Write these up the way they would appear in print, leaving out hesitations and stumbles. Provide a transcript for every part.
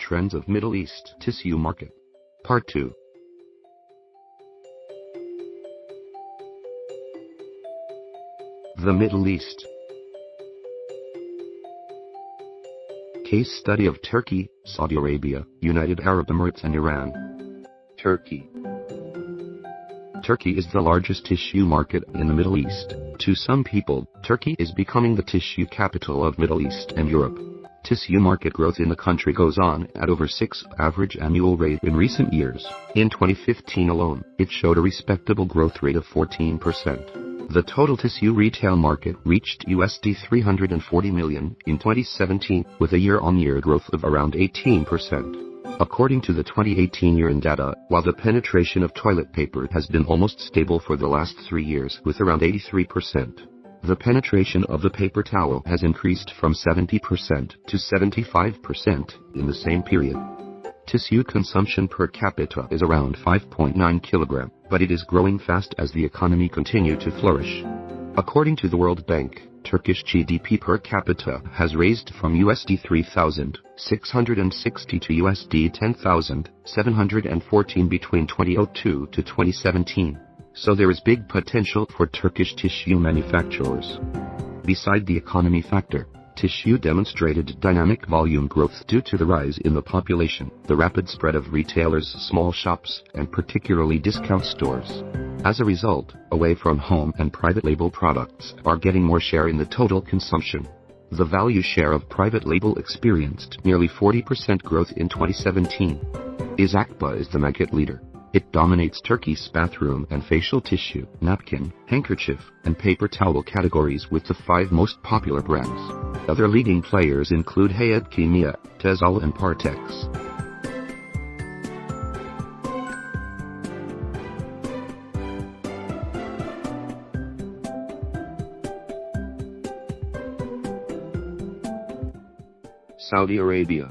Trends of Middle East Tissue Market. Part 2. The Middle East. Case study of Turkey, Saudi Arabia, United Arab Emirates and Iran. Turkey. Turkey is the largest tissue market in the Middle East. To some people, Turkey is becoming the tissue capital of Middle East and Europe. Tissue market growth in the country goes on at over 6 average annual rate in recent years. In 2015 alone, it showed a respectable growth rate of 14%. The total tissue retail market reached $340 million in 2017, with a year-on-year growth of around 18%. According to the 2018 year-end data, while the penetration of toilet paper has been almost stable for the last 3 years with around 83%, the penetration of the paper towel has increased from 70% to 75% in the same period. Tissue consumption per capita is around 5.9 kg, but it is growing fast as the economy continues to flourish. According to the World Bank, Turkish GDP per capita has raised from $3,660 to $10,714 between 2002 to 2017. So there is big potential for Turkish tissue manufacturers. Beside the economy factor, tissue demonstrated dynamic volume growth due to the rise in the population, the rapid spread of retailers' small shops, and particularly discount stores. As a result, away from home and private label products are getting more share in the total consumption. The value share of private label experienced nearly 40% growth in 2017. Akba is the market leader. It dominates Turkey's bathroom and facial tissue, napkin, handkerchief, and paper towel categories with the 5 most popular brands. Other leading players include Hayat Kimya, Tezal and Partex. Saudi Arabia.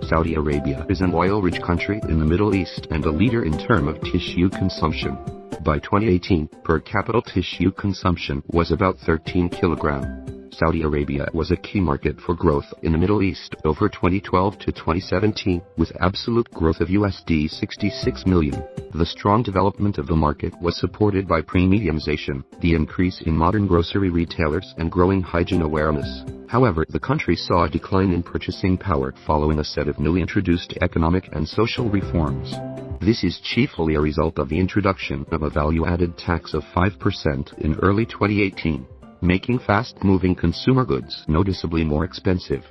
Saudi Arabia is an oil-rich country in the Middle East and a leader in terms of tissue consumption. By 2018, per capita tissue consumption was about 13 kg. Saudi Arabia was a key market for growth in the Middle East over 2012 to 2017, with absolute growth of $66 million. The strong development of the market was supported by premiumization, the increase in modern grocery retailers and growing hygiene awareness. However, the country saw a decline in purchasing power following a set of newly introduced economic and social reforms. This is chiefly a result of the introduction of a value-added tax of 5% in early 2018, making fast-moving consumer goods noticeably more expensive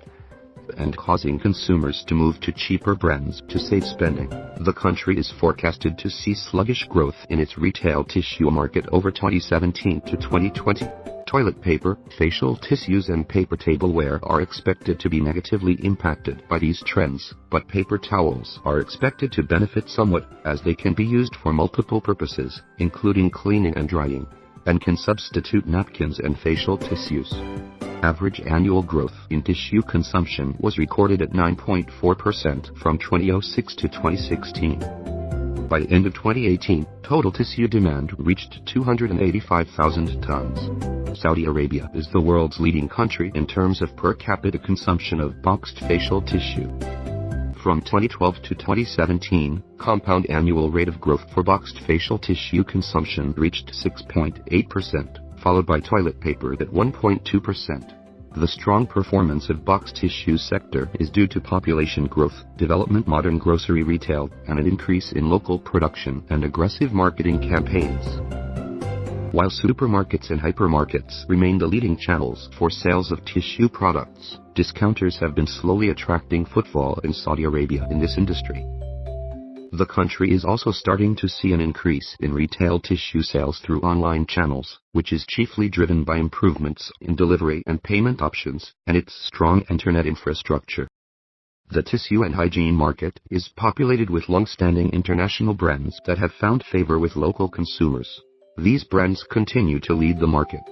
and causing consumers to move to cheaper brands to save spending. The country is forecasted to see sluggish growth in its retail tissue market over 2017 to 2020. Toilet paper, facial tissues and paper tableware are expected to be negatively impacted by these trends, but paper towels are expected to benefit somewhat, as they can be used for multiple purposes, including cleaning and drying, and can substitute napkins and facial tissues. Average annual growth in tissue consumption was recorded at 9.4% from 2006 to 2016. By the end of 2018, total tissue demand reached 285,000 tons. Saudi Arabia is the world's leading country in terms of per capita consumption of boxed facial tissue. From 2012 to 2017, compound annual rate of growth for boxed facial tissue consumption reached 6.8%, followed by toilet paper at 1.2%. The strong performance of boxed tissue sector is due to population growth, development modern grocery retail, and an increase in local production and aggressive marketing campaigns. While supermarkets and hypermarkets remain the leading channels for sales of tissue products, discounters have been slowly attracting footfall in Saudi Arabia in this industry. The country is also starting to see an increase in retail tissue sales through online channels, which is chiefly driven by improvements in delivery and payment options, and its strong internet infrastructure. The tissue and hygiene market is populated with long-standing international brands that have found favor with local consumers. These brands continue to lead the market.